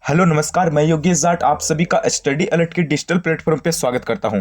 Hello नमस्कार, मैं योगेश जाट आप सभी का स्टडी अलर्ट के डिजिटल प्लेटफॉर्म पे स्वागत करता हूं।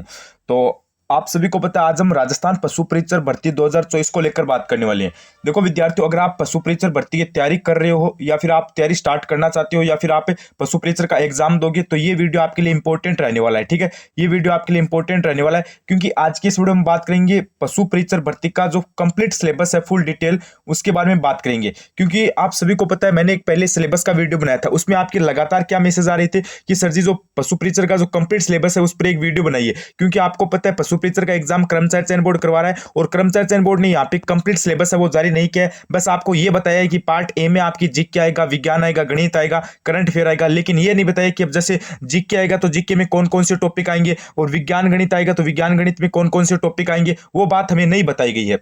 तो आप सभी को पता है, आज हम राजस्थान पशु परीक्षर भर्ती 2024 को लेकर बात करने वाले हैं। देखो विद्यार्थियों, अगर आप पशु परीक्षर भर्ती की तैयारी कर रहे हो या फिर आप तैयारी स्टार्ट करना चाहते हो या फिर आप पशु परीक्षर का एग्जाम दोगे तो ये वीडियो आपके लिए इंपॉर्टेंट रहने वाला है। ठीक है, ये वीडियो आपके लिए इंपॉर्टेंट रहने वाला है क्योंकि आज की इस वीडियो में बात करेंगे पशु परीक्षर भर्ती का जो कंप्लीट सिलेबस है, फुल डिटेल उसके बारे में बात करेंगे। क्योंकि आप सभी को पता है, मैंने एक पहले सिलेबस का वीडियो बनाया था, उसमें आपके लगातार क्या मैसेज आ रहे थे कि सर जी जो पशु परीक्षर का जो कंप्लीट सिलेबस है उस पर एक वीडियो बनाइए। क्योंकि आपको पता है पशु परीक्षर का एग्जाम कर्मचारी चयन बोर्ड करवा रहा है और कर्मचारी चयन बोर्ड ने यहाँ पे कंप्लीट सिलेबस है वो जारी नहीं किया है। बस आपको ये बताया है कि पार्ट ए में आपकी जीके आएगा, विज्ञान आएगा, गणित आएगा, करंट अफेयर आएगा, लेकिन ये नहीं बताया कि अब जैसे जीके आएगा तो जीके में कौन कौन से टॉपिक आएंगे और विज्ञान गणित आएगा तो विज्ञान गणित में कौन कौन से टॉपिक आएंगे, वो बात हमें नहीं बताई गई है।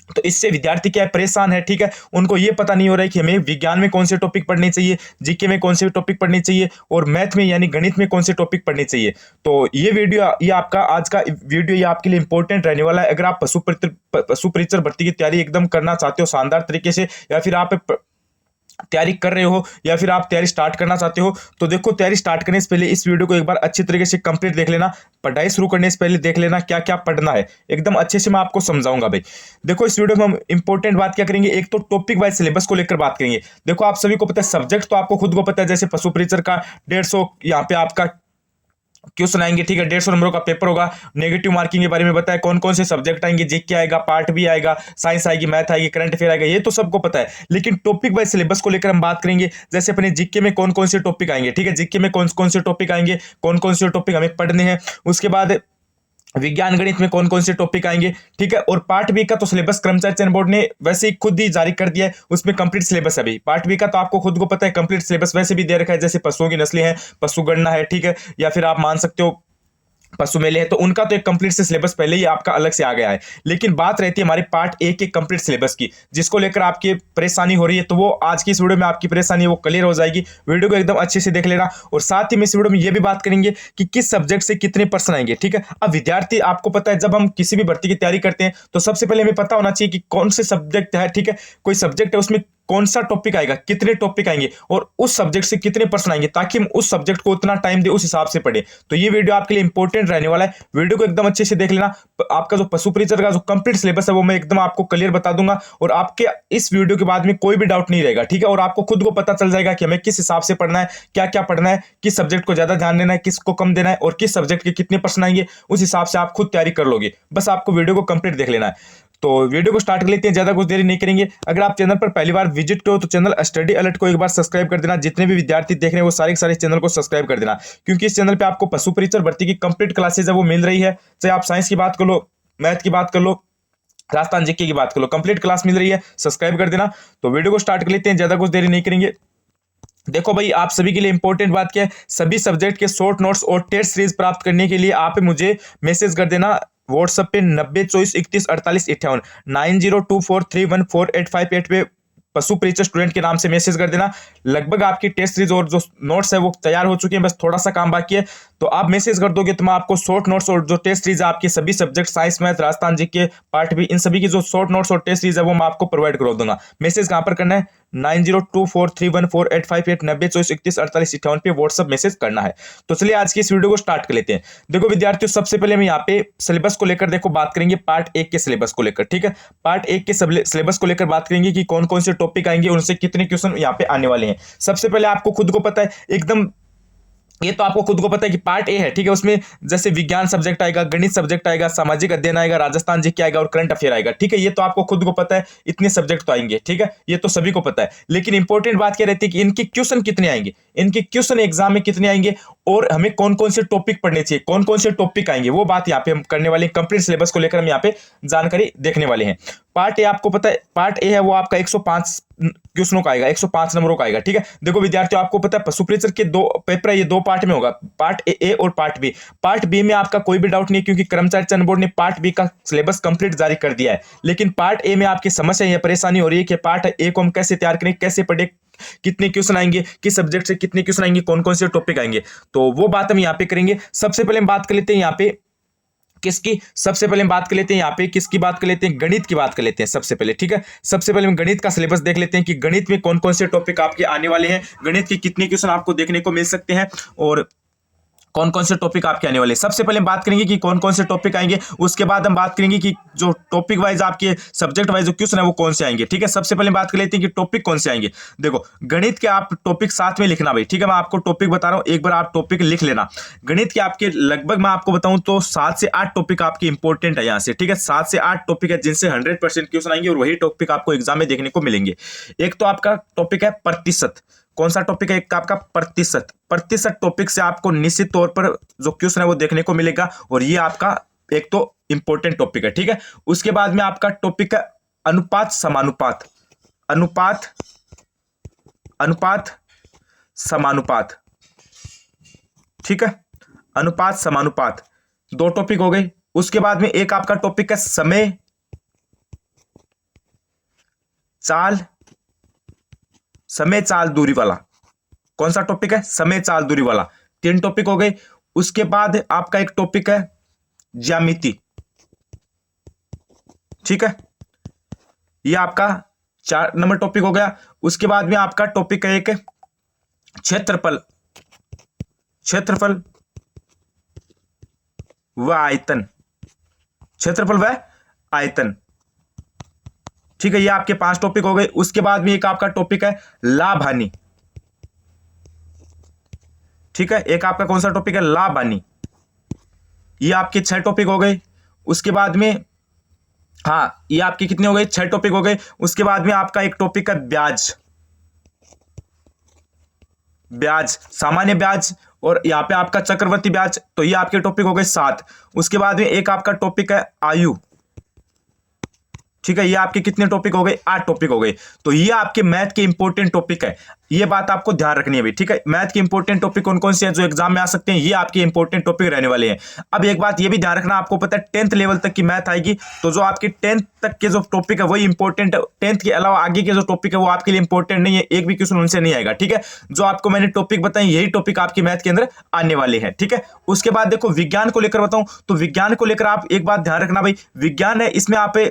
तो इससे विद्यार्थी क्या है, परेशान है। ठीक है, उनको ये पता नहीं हो रहा है कि हमें विज्ञान में कौन से टॉपिक पढ़ने चाहिए, जीके में कौन से टॉपिक पढ़ने चाहिए और मैथ में यानी गणित में कौन से टॉपिक पढ़ने चाहिए। तो ये वीडियो, ये आपका आज का वीडियो ये आपके लिए इंपॉर्टेंट रहने वाला है। अगर आप पशु परीक्षर भर्ती की तैयारी एकदम करना चाहते हो शानदार तरीके से, या फिर आप तैयारी कर रहे हो या फिर आप तैयारी स्टार्ट करना चाहते हो, तो देखो तैयारी स्टार्ट करने से पहले इस वीडियो को एक बार अच्छी तरीके से कंप्लीट देख लेना। पढ़ाई शुरू करने से पहले देख लेना क्या क्या पढ़ना है, एकदम अच्छे से मैं आपको समझाऊंगा भाई। देखो इस वीडियो में हम इंपॉर्टेंट बात क्या करेंगे, एक तो टॉपिक वाइज सिलेबस को लेकर बात करेंगे। देखो आप सभी को पता है, सब्जेक्ट तो आपको खुद को पता है, जैसे पशु परीक्षर का 150 यहाँ पे आपका क्वेश्चन आएंगे। ठीक है, 150 नंबरों का पेपर होगा। नेगेटिव मार्किंग के बारे में बताया कौन कौन से सब्जेक्ट आएंगे, जीके आएगा, पार्ट बी आएगा, साइंस आएगी, मैथ आएगी, करंट अफेयर आएगा, ये तो सबको पता है। लेकिन टॉपिक वाइज सिलेबस को लेकर हम बात करेंगे। जैसे अपने जीके में कौन कौन से टॉपिक आएंगे, ठीक है, जीके में कौन कौन से टॉपिक आएंगे, कौन कौन से टॉपिक हमें पढ़ने हैं। उसके बाद विज्ञान गणित में कौन कौन से टॉपिक आएंगे। ठीक है, और पार्ट बी का तो सिलेबस कर्मचारी चयन बोर्ड ने वैसे ही खुद ही जारी कर दिया है, उसमें कंप्लीट सिलेबस है। अभी पार्ट बी का तो आपको खुद को पता है कंप्लीट सिलेबस वैसे भी दे रखा है, जैसे पशुओं की नस्लें हैं, पशु गणना है, ठीक है, या फिर आप मान सकते हो पशु मेले है, तो उनका तो एक कंप्लीट से सिलेबस पहले ही आपका अलग से आ गया है। लेकिन बात रहती है हमारे पार्ट ए के कंप्लीट सिलेबस की, जिसको लेकर आपकी परेशानी हो रही है, तो वो आज की इस वीडियो में आपकी परेशानी वो क्लियर हो जाएगी। वीडियो को एकदम अच्छे से देख लेना। और साथ ही में इस वीडियो में ये भी बात करेंगे कि किस सब्जेक्ट से कितने पर्सन आएंगे। ठीक है, अब विद्यार्थी आपको पता है, जब हम किसी भी भर्ती की तैयारी करते हैं तो सबसे पहले हमें पता होना चाहिए कि कौन से सब्जेक्ट है। ठीक है, कोई सब्जेक्ट है उसमें कौन सा टॉपिक आएगा, कितने टॉपिक आएंगे और उस सब्जेक्ट से कितने पर्सन आएंगे, ताकि हम उस सब्जेक्ट को उतना टाइम दे, उस हिसाब से पढ़े। तो ये वीडियो आपके लिए इंपॉर्टेंट रहने वाला है, वीडियो को एकदम अच्छे से देख लेना। आपका जो पशु परीक्षर का जो कंप्लीट सिलेबस है वो मैं एकदम आपको क्लियर बता दूंगा और आपके इस वीडियो के बाद में कोई भी डाउट नहीं रहेगा। ठीक है, और आपको खुद को पता चल जाएगा कि हमें किस हिसाब से पढ़ना है, क्या क्या पढ़ना है, किस सब्जेक्ट को ज्यादा ध्यान देना है, किसको कम देना है और किस सब्जेक्ट के कितने पर्सन आएंगे, उस हिसाब से आप खुद तैयारी कर लोगे। बस आपको वीडियो को कंप्लीट देख लेना है। तो वीडियो को स्टार्ट कर लेते हैं, ज्यादा कुछ देरी नहीं करेंगे। अगर आप चैनल पर पहली बार विजिट करो तो चैनल स्टडी अलर्ट को एक बार सब्सक्राइब कर देना। जितने भी विद्यार्थी देख रहे हैं वो सारे के सारे चैनल को सब्सक्राइब कर देना, क्योंकि इस चैनल पे आपको पशु परीक्षर भर्ती की कंप्लीट क्लासेज है वो मिल रही है। चाहे आप साइंस की बात कर लो, मैथ की बात कर लो, राजस्थान जीके की बात कर लो, कंप्लीट क्लास मिल रही है, सब्सक्राइब कर देना। तो वीडियो को स्टार्ट कर लेते हैं, ज्यादा कुछ देरी नहीं करेंगे। देखो भाई, आप सभी के लिए इंपॉर्टेंट बात क्या है, सभी सब्जेक्ट के शॉर्ट नोट्स और टेस्ट सीरीज प्राप्त करने के लिए आप मुझे मैसेज कर देना व्हाट्सएप पे 9024314858 9024314858 पे पशु परीक्षर स्टूडेंट के नाम से मैसेज कर देना। लगभग आपकी टेस्ट सीरीज और जो नोट्स है वो तैयार हो चुके हैं, बस थोड़ा सा काम बाकी है। तो आप मैसेज कर दोगे तो मैं आपको शॉर्ट नोट्स और जो टेस्ट सीरीज है आपके सभी subject science, math, Rajasthan GK, part B, इन सभी की जो शॉर्ट नोट्स और टेस्ट सीरीज है वो मैं आपको प्रोवाइड करवा दूंगा। मैसेज कहां पर करना है, 9024314858 9024314858 पे व्हाट्सएप मैसेज करना है। तो चलिए आज की इस वीडियो को स्टार्ट कर लेते हैं। देखो विद्यार्थियों, सबसे पहले हम यहाँ पे सिलेबस को लेकर देखो बात करेंगे, पार्ट एक के सिलेबस को लेकर। ठीक है, पार्ट एक के सिलेबस को लेकर बात करेंगे कि कौन कौन से टॉपिक आएंगे, उनसे कितने क्वेश्चन यहाँ पे आने वाले हैं। सबसे पहले आपको खुद को पता है एकदम, ये तो आपको खुद को पता है कि पार्ट ए है। ठीक है, उसमें जैसे विज्ञान सब्जेक्ट आएगा, गणित सब्जेक्ट आएगा, सामाजिक अध्ययन आएगा, राजस्थान जीके आएगा और करंट अफेयर आएगा। ठीक है, ये तो आपको खुद को पता है, इतने सब्जेक्ट तो आएंगे। ठीक है, ये तो सभी को पता है। लेकिन इंपॉर्टेंट बात क्या रहती है कि इनके क्वेश्चन कितने आएंगे, इनके क्वेश्चन एग्जाम में कितने आएंगे और हमें कौन कौन से टॉपिक पढ़ने चाहिए, कौन कौन से टॉपिक आएंगे, वो बात यहाँ पे हम करने वाले हैं। कंप्लीट सिलेबस को लेकर हम यहाँ पे जानकारी देखने वाले हैं। पार्ट ए आपको पता है, पार्ट ए है वो आपका 105 क्वेश्चनों का आएगा, 105 नंबरों का आएगा। ठीक है, देखो विद्यार्थियों, आपको पता है पशु परीक्षर के दो पेपर है, ये दो पार्ट में होगा, पार्ट ए और पार्ट बी। पार्ट बी में आपका कोई भी डाउट नहीं, क्योंकि कर्मचारी चयन बोर्ड ने पार्ट बी का सिलेबस कंप्लीट जारी कर दिया है। लेकिन पार्ट ए में आपकी समस्या या परेशानी हो रही है कि पार्ट ए को हम कैसे तैयार करें, कैसे पढ़े, कितने क्वेश्चन आएंगे, किस सब्जेक्ट से कितने क्वेश्चन आएंगे, कौन कौन से टॉपिक आएंगे, तो वो बात हम यहाँ पे करेंगे। सबसे पहले हम बात कर लेते हैं यहाँ पे किसकी, सबसे पहले हम बात कर लेते हैं यहाँ पे, किसकी बात कर लेते हैं, गणित की बात कर लेते हैं सबसे पहले। ठीक है, सबसे पहले हम गणित का सिलेबस देख लेते हैं कि गणित में कौन कौन से टॉपिक आपके आने वाले हैं, गणित के कितने क्वेश्चन आपको देखने को मिल सकते हैं और कौन कौन से टॉपिक आपके आने वाले हैं। सबसे पहले हम बात करेंगे कि कौन कौन से टॉपिक आएंगे, उसके बाद हम बात करेंगे कि जो टॉपिक वाइज आपके सब्जेक्ट वाइज जो क्वेश्चन है वो कौन से आएंगे। ठीक है, सबसे पहले बात कर लेते हैं कि टॉपिक कौन से आएंगे। देखो, गणित के आप टॉपिक साथ में लिखना भाई। ठीक है, मैं आपको टॉपिक बता रहा हूं, एक बार आप टॉपिक लिख लेना। गणित के आपके लगभग मैं आपको बताऊं तो 7 से 8 टॉपिक आपके इंपॉर्टेंट है यहाँ से। ठीक है, 7 से 8 टॉपिक है जिनसे 100% क्वेश्चन आएंगे और वही टॉपिक आपको एग्जाम में देखने को मिलेंगे। एक तो आपका टॉपिक है प्रतिशत। कौन सा टॉपिक है, एक आपका प्रतिशत। प्रतिशत टॉपिक से आपको निश्चित तौर पर जो क्वेश्चन है वो देखने को मिलेगा और ये आपका एक तो इंपॉर्टेंट टॉपिक है। ठीक है, उसके बाद में आपका टॉपिक है अनुपात समानुपात। अनुपात, अनुपात समानुपात। ठीक है, अनुपात समानुपात, 2 टॉपिक हो गए। उसके बाद में एक आपका टॉपिक है समय चाल, समय चाल दूरी वाला। कौन सा टॉपिक है, समय चाल दूरी वाला। 3 टॉपिक हो गए। उसके बाद आपका एक टॉपिक है ज्यामिति। ठीक है, ये आपका 4 नंबर टॉपिक हो गया। उसके बाद में आपका टॉपिक है एक क्षेत्रफल, क्षेत्रफल व आयतन। क्षेत्रफल व आयतन। ठीक है, ये आपके 5 टॉपिक हो गए। उसके बाद में एक आपका टॉपिक है लाभ हानि। ठीक है, एक आपका कौन सा टॉपिक है, लाभ हानि। ये आपके 6 टॉपिक हो गए। उसके बाद में ये आपके कितने हो गए, 6 टॉपिक हो गए। उसके बाद में आपका एक टॉपिक है ब्याज। ब्याज, सामान्य ब्याज और यहाँ पे आपका चक्रवर्ती ब्याज। तो ये आपके टॉपिक हो गए 7। उसके बाद में एक आपका टॉपिक है आयु। ठीक है, ये आपके कितने टॉपिक हो गए, 8 टॉपिक हो गए। तो ये आपके मैथ के इंपॉर्टेंट टॉपिक है, ये बात आपको ध्यान रखनी है भाई। ठीक है, मैथ के इंपॉर्टेंट टॉपिक कौन कौन से हैं जो एग्जाम में आ सकते हैं, ये आपके इंपॉर्टेंट टॉपिक रहने वाले हैं। अब एक बात ये भी ध्यान रखना, आपको पता है 10th लेवल तक की मैथ आएगी, तो जो आपकी 10th तक के जो टॉपिक है वही इंपॉर्टेंट है। 10th के अलावा आगे के जो टॉपिक है वो आपके लिए इंपॉर्टेंट नहीं है, एक भी क्वेश्चन उनसे नहीं आएगा। ठीक है, जो आपको मैंने टॉपिक बताए यही टॉपिक आपकी मैथ के अंदर आने वाले हैं। ठीक है, उसके बाद देखो विज्ञान को लेकर बताऊं तो विज्ञान को लेकर आप एक बात ध्यान रखना भाई, विज्ञान है इसमें आप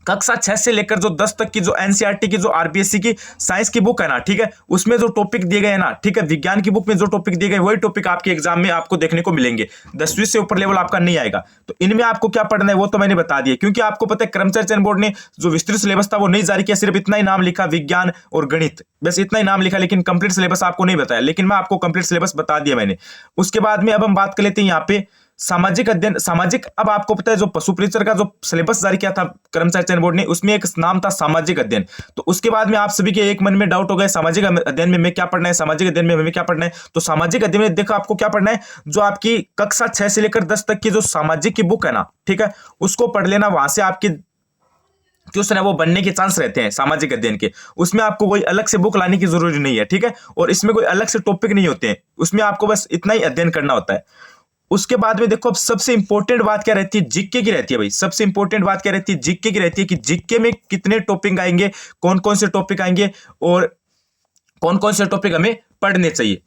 कक्षा 6 से लेकर जो 10 तक की जो एनसीईआरटी की जो आरबीएससी की साइंस की बुक है ना, ठीक है, उसमें जो टॉपिक दिए गए हैं ना, ठीक है, विज्ञान की बुक में जो टॉपिक दिए गए वही टॉपिक आपके एग्जाम में आपको देखने को मिलेंगे। 10वीं से ऊपर लेवल आपका नहीं आएगा। तो इनमें आपको क्या पढ़ना है वो तो मैंने बता दिया, क्योंकि आपको पता है कर्मचारी चयन बोर्ड ने जो विस्तृत सिलेबस था वो नहीं जारी किया, सिर्फ इतना ही नाम लिखा विज्ञान और गणित, बस इतना ही नाम लिखा, लेकिन कंप्लीट सिलेबस आपको नहीं बताया। लेकिन मैं आपको कंप्लीट सिलेबस बता दिया मैंने। उसके बाद में अब हम बात कर लेते हैं यहाँ पे सामाजिक अध्ययन। सामाजिक, अब आपको पता है जो पशु परिचर का जो सिलेबस जारी किया था कर्मचारी चयन बोर्ड ने, उसमें एक नाम था सामाजिक अध्ययन। तो उसके बाद में आप सभी के एक मन में डाउट हो गया सामाजिक अध्ययन में हमें क्या पढ़ना है, सामाजिक अध्ययन में हमें क्या पढ़ना है। तो सामाजिक अध्ययन में देखो आपको क्या पढ़ना है, जो आपकी कक्षा 6 से लेकर 10 तक की जो सामाजिक की बुक है ना, ठीक है, उसको पढ़ लेना। वहां से आपकी क्वेश्चन है वो बनने के चांस रहते हैं सामाजिक अध्ययन के। उसमें आपको कोई अलग से बुक लाने की जरूरी नहीं है, ठीक है, और इसमें कोई अलग से टॉपिक नहीं होते हैं, उसमें आपको बस इतना ही अध्ययन करना होता है। उसके बाद में देखो अब सबसे इंपॉर्टेंट बात क्या रहती है, जीके की रहती है भाई। सबसे इंपॉर्टेंट बात क्या रहती है, जीके की रहती है कि जीके में कितने टॉपिक आएंगे, कौन कौन से टॉपिक आएंगे और कौन कौन से टॉपिक हमें पढ़ने चाहिए।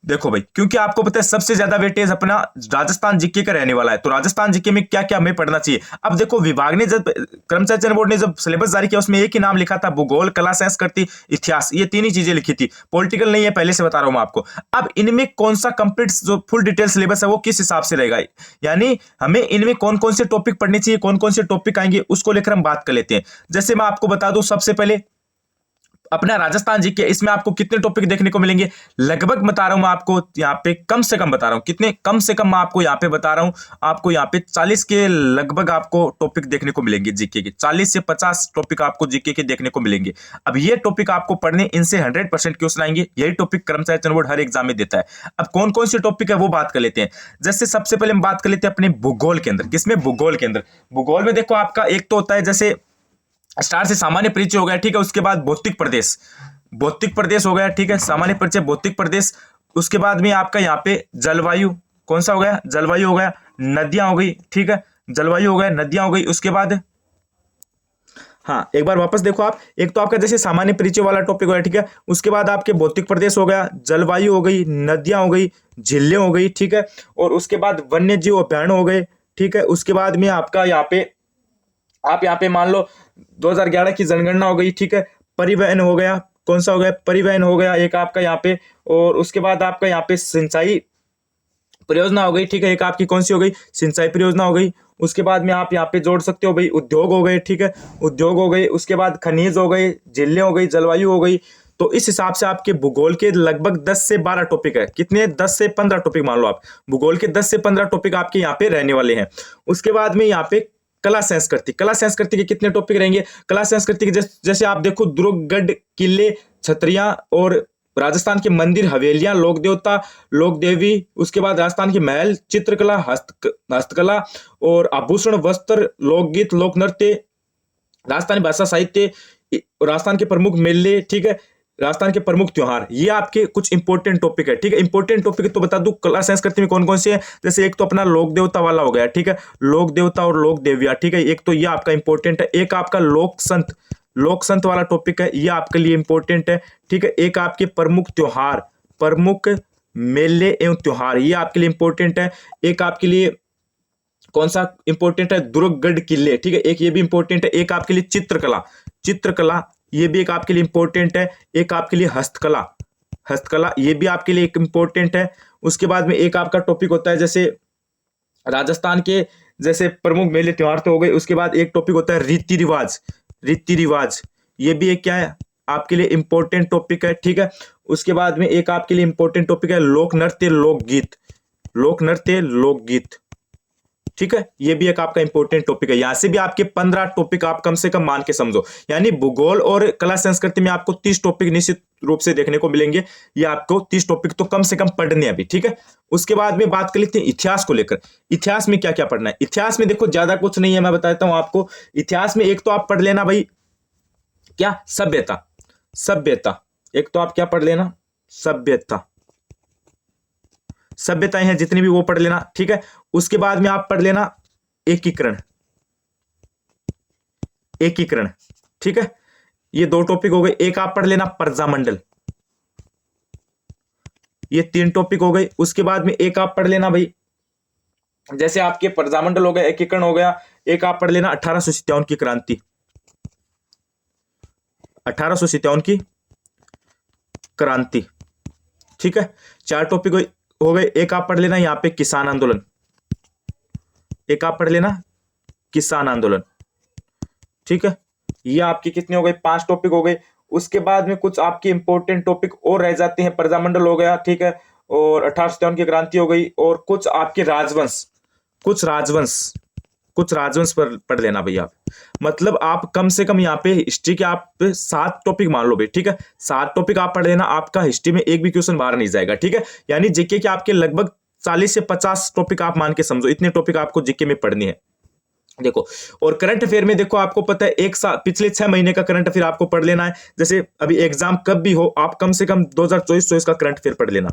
देखो भाई, क्योंकि आपको पता है सबसे ज्यादा वेटेज अपना राजस्थान जीके का रहने वाला है, तो राजस्थान जीके में क्या क्या हमें पढ़ना चाहिए। अब देखो विभाग ने जब कर्मचारी चयन बोर्ड ने जब सिलेबस जारी किया उसमें एक ही नाम लिखा था, भूगोल, कला, संस्कृति, इतिहास, ये 3 ही चीजें लिखी थी, पॉलिटिकल नहीं है, पहले से बता रहा हूं मैं आपको। अब इनमें कौन सा कंप्लीट जो फुल डिटेल सिलेबस है वो किस हिसाब से रहेगा, यानी हमें इनमें कौन कौन से टॉपिक पढ़ने चाहिए, कौन कौन से टॉपिक आएंगे, उसको लेकर हम बात कर लेते हैं। जैसे मैं आपको बता दूं, सबसे पहले अपना राजस्थान जीके, इसमें आपको कितने टॉपिक देखने को मिलेंगे, लगभग बता रहा हूं मैं आपको यहाँ पे, कम से कम बता रहा हूं, कितने कम से कम मैं आपको यहाँ पे बता रहा हूं, आपको यहाँ पे 40 के लगभग आपको टॉपिक देखने को मिलेंगे जीके के, 40 से 50 टॉपिक आपको जीके के देखने को मिलेंगे। अब ये टॉपिक आपको पढ़ने, इनसे 100% क्वेश्चन आएंगे, यही टॉपिक कर्मचारी चयन बोर्ड हर एग्जाम में देता है। अब कौन कौन से टॉपिक है वो बात कर लेते हैं। जैसे सबसे पहले हम बात कर लेते हैं अपने भूगोल के अंदर। किसमें, भूगोल के अंदर। भूगोल में देखो आपका एक तो होता है जैसे स्टार से सामान्य परिचय हो गया, ठीक है, उसके बाद भौतिक प्रदेश, भौतिक प्रदेश हो गया, ठीक है, सामान्य परिचय, भौतिक प्रदेश। उसके बाद में आपका यहाँ पे जलवायु, कौन सा हो गया, जलवायु हो गया, नदियां हो गई, ठीक है, जलवायु हो गया, नदियां हो गई। उसके बाद एक बार वापस देखो आप, एक तो आपका जैसे सामान्य परिचय वाला टॉपिक हो गया, ठीक है, उसके बाद आपके भौतिक प्रदेश हो गया, जलवायु हो गई, नदियां हो गई, झीलें हो गई, ठीक है, और उसके बाद वन्य जीव अभ्यारण्य हो गए, ठीक है। उसके बाद में आपका यहाँ पे आप यहाँ पे मान लो 2011 की जनगणना हो गई, ठीक है। परिवहन हो गया, कौन सा हो गया, परिवहन हो गया एक आपका यहाँ पे। और उसके बाद आपका यहाँ पे सिंचाई परियोजना हो गई, ठीक है। एक आपकी कौन सी हो गई, सिंचाई परियोजना हो गई। उसके बाद में आप यहाँ पे जोड़ सकते हो भाई उद्योग हो गए, ठीक है, उद्योग हो गए। उसके बाद खनिज हो गए, झीलें हो गई, जलवायु हो गई। तो इस हिसाब से आपके भूगोल के लगभग 10 से 12 टॉपिक है, कितने, 10 से 15 टॉपिक मान लो आप, भूगोल के 10 से 15 टॉपिक आपके यहाँ पे रहने वाले हैं। उसके बाद में यहाँ पे कला संस्कृति, कला संस्कृति के कितने टॉपिक रहेंगे, कला संस्कृति के जैसे आप देखो दुर्गगढ़, किले, छतरियां और राजस्थान के मंदिर, हवेलियां, लोक देवता, लोक देवी। उसके बाद राजस्थान के महल, चित्रकला, हस्तकला और आभूषण, वस्त्र, लोकगीत, लोक नृत्य, राजस्थानी भाषा, साहित्य, राजस्थान के प्रमुख मेले, ठीक है, राजस्थान के प्रमुख त्योहार। ये आपके कुछ इंपॉर्टेंट टॉपिक है, ठीक है। इंपॉर्टेंट टॉपिक तो बता दूं कला संस्कृति में कौन कौन से है। जैसे एक तो अपना लोक देवता वाला हो गया, ठीक है, लोक देवता और लोक देविया, ठीक है, एक तो ये आपका इंपॉर्टेंट है। एक आपका लोक संत वाला टॉपिक है, ये आपके लिए इंपॉर्टेंट है, ठीक है। एक आपके प्रमुख त्योहार, प्रमुख मेले एवं त्योहार, ये आपके लिए इंपॉर्टेंट है। एक आपके लिए कौन सा इंपॉर्टेंट है, दुर्गगढ़ किले, ठीक है, एक ये भी इंपॉर्टेंट है। एक आपके लिए चित्रकला, ये भी एक आपके लिए इंपॉर्टेंट है। एक आपके लिए हस्तकला, ये भी आपके लिए एक इंपॉर्टेंट है। उसके बाद में एक आपका टॉपिक होता है जैसे राजस्थान के जैसे प्रमुख मेले त्योहार तो हो गए। उसके बाद एक टॉपिक होता है रीति रिवाज, ये भी एक क्या है आपके लिए इंपॉर्टेंट टॉपिक है, ठीक है। उसके बाद में एक आपके लिए इंपॉर्टेंट टॉपिक है लोक नृत्य लोकगीत, ठीक है, ये भी एक आपका इंपॉर्टेंट टॉपिक है। यहां से भी आपके 15 टॉपिक आप कम से कम मान के समझो, यानी भूगोल और कला संस्कृति में आपको 30 टॉपिक निश्चित रूप से देखने को मिलेंगे। ये आपको 30 टॉपिक तो कम से कम पढ़ने हैं अभी, ठीक है। उसके बाद में बात कर लेते हैं इतिहास को लेकर। इतिहास में क्या क्या पढ़ना है, इतिहास में देखो ज्यादा कुछ नहीं है, मैं बताता हूं आपको। इतिहास में एक तो आप पढ़ लेना भाई क्या, सभ्यता, एक तो आप क्या पढ़ लेना, सभ्यताएं हैं जितनी भी वो पढ़ लेना, ठीक है। उसके बाद में आप पढ़ लेना एकीकरण, ठीक है, ये 2 टॉपिक हो गए। एक आप पढ़ लेना प्रजामंडल, ये 3 टॉपिक हो गए। उसके बाद में एक आप पढ़ लेना भाई, जैसे आपके प्रजामंडल हो गया, एकीकरण हो गया। एक आप पढ़ लेना 1857 की क्रांति, 1857 की क्रांति, ठीक है। 4 टॉपिक हो गए। एक आप पढ़ लेना यहाँ पे किसान आंदोलन, ठीक है। ये आपके कितने हो गए, 5 टॉपिक हो गए। उसके बाद में कुछ आपके इंपॉर्टेंट टॉपिक और रह जाते हैं, प्रजामंडल हो गया, ठीक है, और 1857 की क्रांति हो गई। और कुछ आपके राजवंश पर पढ़ लेना भैया आप। मतलब आप कम से कम यहाँ पे हिस्ट्री के आप 7 टॉपिक मान लो भाई, ठीक है, 7 टॉपिक आप पढ़ लेना। आपका हिस्ट्री में एक भी क्वेश्चन बाहर नहीं जाएगा, ठीक है। यानी जीके के आपके लगभग 40 से 50 टॉपिक आप मान के समझो, इतने टॉपिक आपको जीके में पढ़नी है। देखो, और करंट अफेयर में देखो आपको पता है एक साल पिछले 6 महीने का करंट अफेयर आपको पढ़ लेना है। जैसे अभी एग्जाम कब भी हो, आप कम से कम 2024 का करंट अफेयर पढ़ लेना,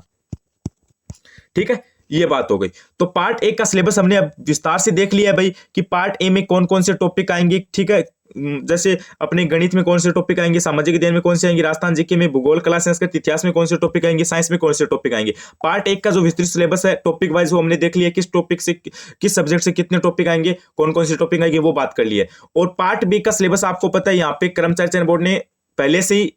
ठीक है। ये बात हो गई। तो पार्ट 1 का सिलेबस हमने अब विस्तार से देख लिया है भाई कि पार्ट ए में कौन कौन से टॉपिक आएंगे, ठीक है। जैसे अपने गणित में कौन से टॉपिक आएंगे, सामाजिक अध्ययन में कौन से आएंगे, राजस्थान जीके में, भूगोल, कला संस्कृति, इतिहास में कौन से टॉपिक आएंगे, साइंस में कौन से टॉपिक आएंगे। पार्ट 1 का जो विस्तृत सिलेबस है टॉपिक वाइज वो हमने देख लिया, किस टॉपिक से किस सब्जेक्ट से कितने टॉपिक आएंगे, कौन कौन से टॉपिक आएंगे, वो बात कर ली है। और पार्ट बी का सिलेबस आपको पता है, यहाँ पे कर्मचारी चयन बोर्ड ने पहले से ही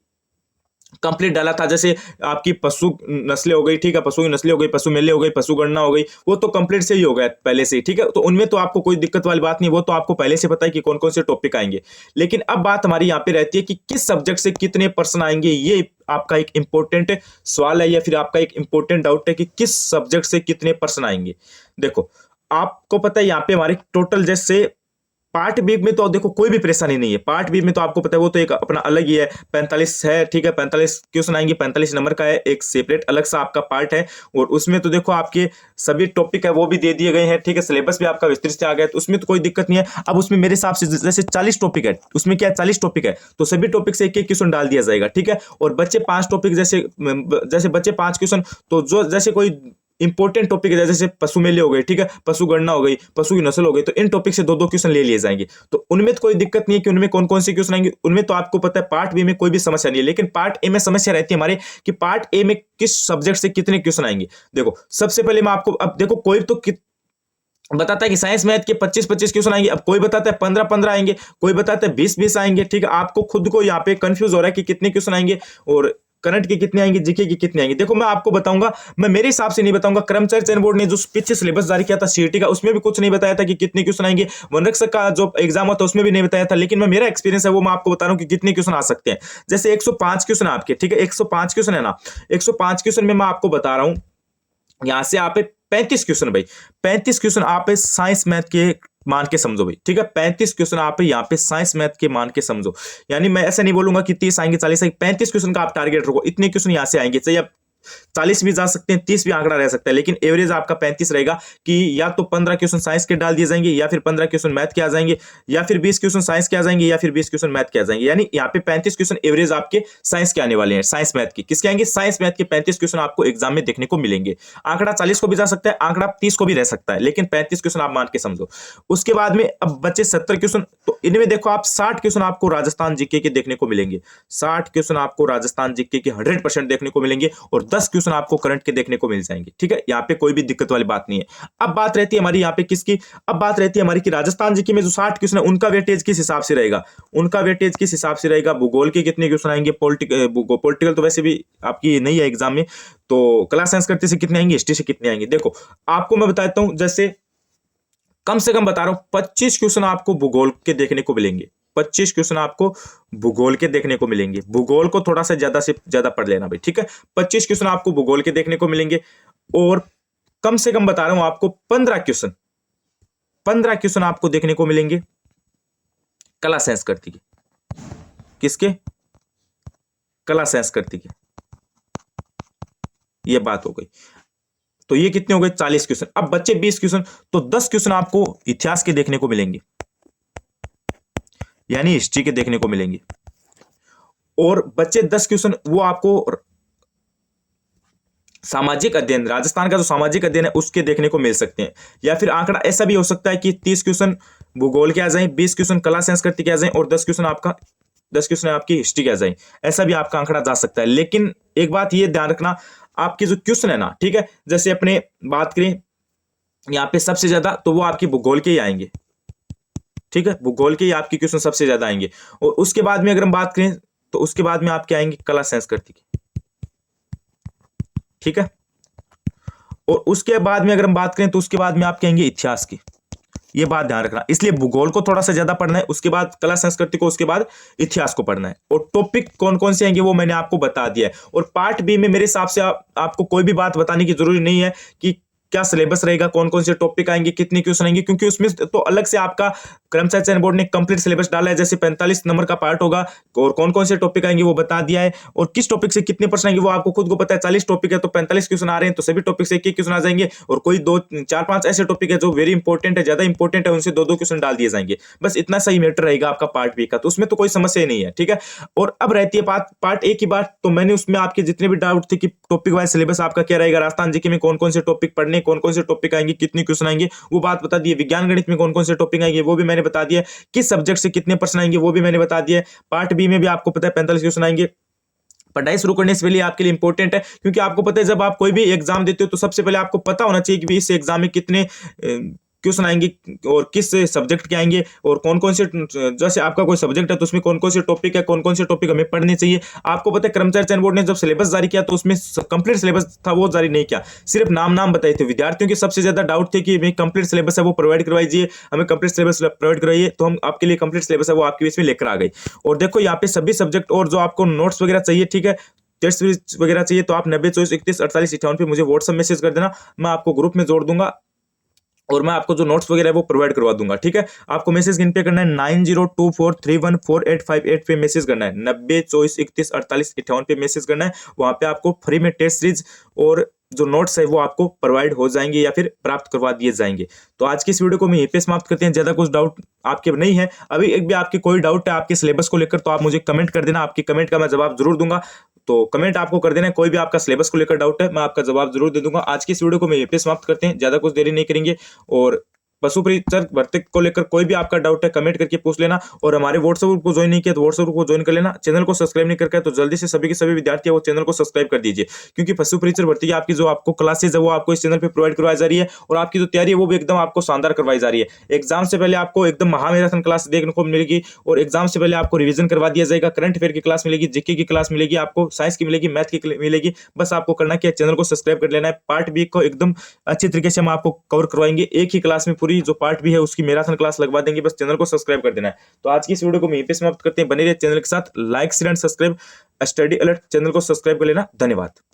कंप्लीट डाला था। जैसे आपकी पशु नस्लें हो गई, ठीक है, पशु की नस्लें हो गई, पशु मेले हो गई, पशु गणना हो गई, वो तो कंप्लीट से ही हो गया पहले से ही, ठीक है। तो उनमें तो आपको कोई दिक्कत वाली बात नहीं, वो तो आपको पहले से पता है कि कौन कौन से टॉपिक आएंगे। लेकिन अब बात हमारी यहाँ पे रहती है कि किस सब्जेक्ट से कितने प्रश्न आएंगे। ये आपका एक इंपॉर्टेंट सवाल है, या फिर आपका एक इंपॉर्टेंट डाउट है कि किस सब्जेक्ट से कितने प्रश्न आएंगे। देखो, आपको पता है यहाँ पे हमारे टोटल जैसे पार्ट बी में तो देखो कोई भी परेशानी नहीं है। पार्ट बी में तो आपको पता है वो तो एक अपना अलग ही है, 45 है, ठीक है, 45 क्वेश्चन आएंगे, 45 नंबर का है, एक सेपरेट अलग सा आपका पार्ट है। और उसमें तो देखो आपके सभी टॉपिक है वो भी दे दिए गए हैं, ठीक है, सिलेबस भी आपका विस्तृत से आ गया, तो उसमें तो कोई दिक्कत नहीं है। अब उसमें मेरे हिसाब से जैसे 40 टॉपिक है, उसमें क्या 40 टॉपिक है, तो सभी टॉपिक से एक क्वेश्चन डाल दिया जाएगा, ठीक है। और बच्चे 5 टॉपिक जैसे बच्चे 5 क्वेश्चन, तो जो जैसे कोई इंपॉर्टेंट टॉपिक है जैसे पशु मेले हो गए, ठीक है, पशु गणना हो गई, पशु की नस्ल हो गई, तो इन टॉपिक से 2-2 क्वेश्चन ले लिए जाएंगे। तो उनमें तो कोई दिक्कत नहीं है कि उनमें कौन कौन से क्वेश्चन आएंगे, उनमें तो आपको पता है पार्ट बी में कोई भी समस्या नहीं है। लेकिन पार्ट ए में समस्या रहती है हमारे कि पार्ट ए में किस सब्जेक्ट से कितने क्वेश्चन आएंगे। देखो, सबसे पहले मैं आपको अब देखो कोई तो बताता है कि साइंस मैथ के 25-25 क्वेश्चन आएंगे, अब कोई बताता है 15-15 आएंगे, कोई बताता है 20-20 आएंगे। ठीक है, आपको खुद को यहाँ पे कंफ्यूज हो रहा है कि कितने क्वेश्चन आएंगे और करंट के कितने आएंगे, जीके के कितने आएंगे। देखो मैं आपको बताऊंगा, मैं मेरे हिसाब से नहीं बताऊंगा, कर्मचारी चयन बोर्ड ने जो पीछे सिलेबस जारी किया था सीईटी का, उसमें भी कुछ नहीं बताया था कि कितने क्वेश्चन आएंगे। वनरक्षक का जो एग्जाम होता है उसमें भी नहीं बताया था, लेकिन मैं मेरा एक्सपीरियंस है वो मैं आपको बता रहा हूँ कि कितने क्वेश्चन आ सकते हैं। जैसे 105 क्वेश्चन आपके, ठीक है 105 क्वेश्चन है ना, 105 क्वेश्चन में मैं आपको बता रहा हूँ, यहां से आप 35 क्वेश्चन भाई, 35 क्वेश्चन आप साइंस मैथ के मान के समझो भाई। ठीक है, 35 क्वेश्चन आप यहाँ पे साइंस मैथ के मान के समझो। यानी मैं ऐसा नहीं बोलूंगा कि 30 आएंगे 40 आएंगे, 35 क्वेश्चन का आप टारगेट रखो, इतने क्वेश्चन यहां से आएंगे। चाहिए 40 भी जा सकते हैं, 30 भी आंकड़ा रह सकता है, लेकिन एवरेज आपका 35 रहेगा कि या तो 15 क्वेश्चन साइंस के डाल दिए जाएंगे, या फिर 15 क्वेश्चन मैथ के आ जाएंगे, या फिर 20 क्वेश्चन साइंस के आ जाएंगे, या फिर 20 क्वेश्चन मैथ के आ जाएंगे। यानी यहाँ पे 35 क्वेश्चन एवरेज आपके साइंस के आने वाले हैं, साइंस मैथ के। किसके आएंगे? साइंस मैथ के 35 क्वेश्चन आपको एग्जाम में देखने को मिलेंगे। आंकड़ा 40 को भी जा सकता है, आंकड़ा 30 को भी रह सकता है, लेकिन 35 क्वेश्चन आप मान के समझो। उसके बाद में अब बचे 70 क्वेश्चन, तो इनमें देखो आप 60 क्वेश्चन आपको राजस्थान जीके के देखने को मिलेंगे, 60 क्वेश्चन आपको राजस्थान जीके के 100% देखने को मिलेंगे, और 10 क्वेश्चन आपको करंट के देखने को मिल जाएंगे। ठीक है, यहाँ पे कोई भी दिक्कत वाली बात नहीं है। अब बात रहती है हमारी यहाँ पे किसकी, अब बात रहती है हमारी कि राजस्थान जीके में जो 60 क्वेश्चन है उनका वेटेज किस हिसाब से रहेगा, उनका वेटेज किस हिसाब से रहेगा। भूगोल के कितने क्वेश्चन आएंगे, पॉलिटिकल तो वैसे भी आपकी नहीं है एग्जाम में, तो क्लास साइंस करते से कितने आएंगे, हिस्ट्री से कितने आएंगे। देखो आपको मैं बताता हूं, जैसे कम से कम बता रहा हूं 25 क्वेश्चन आपको भूगोल के देखने को मिलेंगे, 25 क्वेश्चन आपको भूगोल के देखने को मिलेंगे। भूगोल को थोड़ा सा ज्यादा से ज्यादा पढ़ लेना भाई। ठीक है, 25 क्वेश्चन आपको भूगोल के देखने को मिलेंगे, और कम से कम बता रहा हूं आपको 15 क्वेश्चन आपको देखने को मिलेंगे कला साइंस करती के। किसके? कला साइंस करती के। ये बात हो गई, तो ये कितने हो गए? 40 क्वेश्चन। अब बच्चे 20 क्वेश्चन, तो 10 क्वेश्चन आपको इतिहास के देखने को मिलेंगे, यानी हिस्ट्री के देखने को मिलेंगे, और बच्चे 10 क्वेश्चन वो आपको सामाजिक अध्ययन, राजस्थान का जो सामाजिक अध्ययन है उसके देखने को मिल सकते हैं। या फिर आंकड़ा ऐसा भी हो सकता है कि 30 क्वेश्चन भूगोल के आ जाएं, 20 क्वेश्चन कला साइंस करती के आ जाएं, और 10 क्वेश्चन आपकी हिस्ट्री के आ जाएं। ऐसा भी आपका आंकड़ा जा सकता है। लेकिन एक बात ये ध्यान रखना, आपके जो क्वेश्चन है ना, ठीक है, जैसे अपने बात करें यहाँ पे सबसे ज्यादा, तो वो आपकी भूगोल के ही आएंगे। ठीक है, भूगोल के ही आपके क्वेश्चन सबसे ज्यादा आएंगे, और उसके बाद में अगर हम बात करें तो उसके बाद में आपके आएंगे कला साइंस करती के। ठीक है, और उसके बाद में अगर हम बात करें तो उसके बाद में आपके आएंगे इतिहास की। ये बात ध्यान रखना, इसलिए भूगोल को थोड़ा सा ज्यादा पढ़ना है, उसके बाद कला संस्कृति को, उसके बाद इतिहास को पढ़ना है। और टॉपिक कौन कौन से आएंगे वो मैंने आपको बता दिया है। और पार्ट बी में मेरे हिसाब से आपको कोई भी बात बताने की जरूरी नहीं है कि क्या सिलेबस रहेगा, कौन कौन से टॉपिक आएंगे, कितने क्वेश्चन आएंगे, क्योंकि उसमें तो अलग से आपका कर्मचारी चयन बोर्ड ने कंप्लीट सिलेबस डाला है। जैसे 45 नंबर का पार्ट होगा, और कौन कौन से टॉपिक आएंगे वो बता दिया है, और किस टॉपिक से कितने परसेंट आएंगे वो आपको खुद को पता है। 40 टॉपिक है तो 45 क्वेश्चन आ रहे हैं, तो सभी टॉपिक से एक क्वेश्चन आ जाएंगे, और कोई 2 4 5 ऐसे टॉपिक है जो वेरी इंपॉर्टेंट है, ज्यादा इंपॉर्टेंट है, उनसे 2 क्वेश्चन डाल दिए जाएंगे। बस इतना सही मैटर रहेगा आपका पार्ट बी का, तो उसमें तो कोई समस्या नहीं है। ठीक है, और अब रहती है पार्ट ए की बात। तो मैंने उसमें आपके जितने भी डाउट थे कि टॉपिक वाइज सिलेबस आपका क्या रहेगा, राजस्थान जीके में कौन कौन से टॉपिक पढ़ने, कौन कौन से टॉपिक आएंगे, कितने क्वेश्चन आएंगे, वो बात बता दी है। विज्ञान गणित में कौन कौन से टॉपिक आएंगे वो भी मैंने बता दिया। किस सब्जेक्ट से कितने परसेंट आएंगे वो भी मैंने बता दिया। पार्ट बी में भी आपको पता है 45 क्वेश्चन आएंगे। पढ़ाई शुरू करने से पहले आपके लिए इंपॉर्टेंट है, क्योंकि आपको पता है जब आप कोई भी एग्जाम देते हो तो सबसे पहले आपको पता होना चाहिए कि इस एग्जाम में कितने क्वेश्चन आएंगे और किस सब्जेक्ट के आएंगे, और कौन कौन से, जैसे आपका कोई सब्जेक्ट है तो उसमें कौन कौन से टॉपिक है, कौन कौन से टॉपिक हमें पढ़ने चाहिए। आपको पता है कर्मचारी चयन बोर्ड ने जब सिलेबस जारी किया तो उसमें कंप्लीट सिलेबस था वो जारी नहीं किया, सिर्फ नाम बताए थे। विद्यार्थियों के सबसे ज्यादा डाउट थे कि हमें कंप्लीट सिलेबस है वो प्रोवाइड करवाइए, हमें कंप्लीट सिलेबस प्रोवाइड करवाइए, तो हम आपके लिए कंप्लीट सिलेबस है वो आपके बीच में लेकर आ गए। और देखो यहाँ पे सभी सब्जेक्ट और जो आपको नोट्स वगैरह चाहिए, ठीक है, टेस्ट वगैरह चाहिए, तो आप 90 24 31 48 58 पे मुझे व्हाट्सएप मैसेज कर देना, मैं आपको ग्रुप में जोड़ दूंगा, और मैं आपको जो नोट्स वगैरह है वो प्रोवाइड करवा दूंगा। ठीक है, आपको मैसेज किन पे करना है, 9024314858 पे मैसेज करना है, 90 24 31 48 58 पे मैसेज करना है। वहां पे आपको फ्री में टेस्ट सीरीज और जो नोट्स है वो आपको प्रोवाइड हो जाएंगे या फिर प्राप्त करवा दिए जाएंगे। तो आज की इस वीडियो को हम यहीं पे समाप्त करते हैं। ज्यादा कुछ डाउट आपके नहीं है, अभी एक भी आपके कोई डाउट है आपके सिलेबस को लेकर तो आप मुझे कमेंट कर देना, आपकी कमेंट का मैं जवाब जरूर दूंगा। तो कमेंट आपको कर देना है, कोई भी आपका सिलेबस को लेकर डाउट है मैं आपका जवाब जरूर दे दूंगा। आज की इस वीडियो को मैं यहीं पे समाप्त करते हैं, ज्यादा कुछ देरी नहीं करेंगे, और पशु परिचर भर्ती को लेकर कोई भी आपका डाउट है कमेंट करके पूछ लेना। और हमारे व्हाट्सएप ग्रुप को ज्वाइन नहीं किया तो व्हाट्सएप ग्रुप को ज्वाइन कर लेना। चैनल को सब्सक्राइब नहीं करके तो जल्दी से सभी के सभी विद्यार्थी है वो चैनल को सब्सक्राइब कर दीजिए, क्योंकि पशु परिचर भर्ती की आपकी जो आपको क्लासेज है वो आपको इस चैनल पे प्रोवाइड करवाई जा रही है, और आपकी जो तैयारी है वो भी एकदम आपको शानदार करवाई जा रही है। एग्जाम से पहले आपको एकदम महामैराथन क्लास देखने को मिलेगी, और एग्जाम से पहले आपको रिवीजन करवा दिया जाएगा। करंट अफेयर की क्लास मिलेगी, जीके की क्लास मिलेगी, आपको साइंस की मिलेगी, मैथ की मिलेगी। बस आपको करना क्या है, चैनल को सब्सक्राइब कर लेना है। पार्ट बी को एकदम अच्छी तरीके से हम आपको कवर करवाएंगे एक ही क्लास में। पूरी जो पार्ट बी है उसकी मैराथन क्लास लगवा देंगे, बस चैनल को सब्सक्राइब कर देना है। तो आज की इस वीडियो को यहीं पे समाप्त करते हैं। बने रहिए चैनल के साथ, like share and subscribe. Study alert channel को सब्सक्राइब कर लेना। धन्यवाद।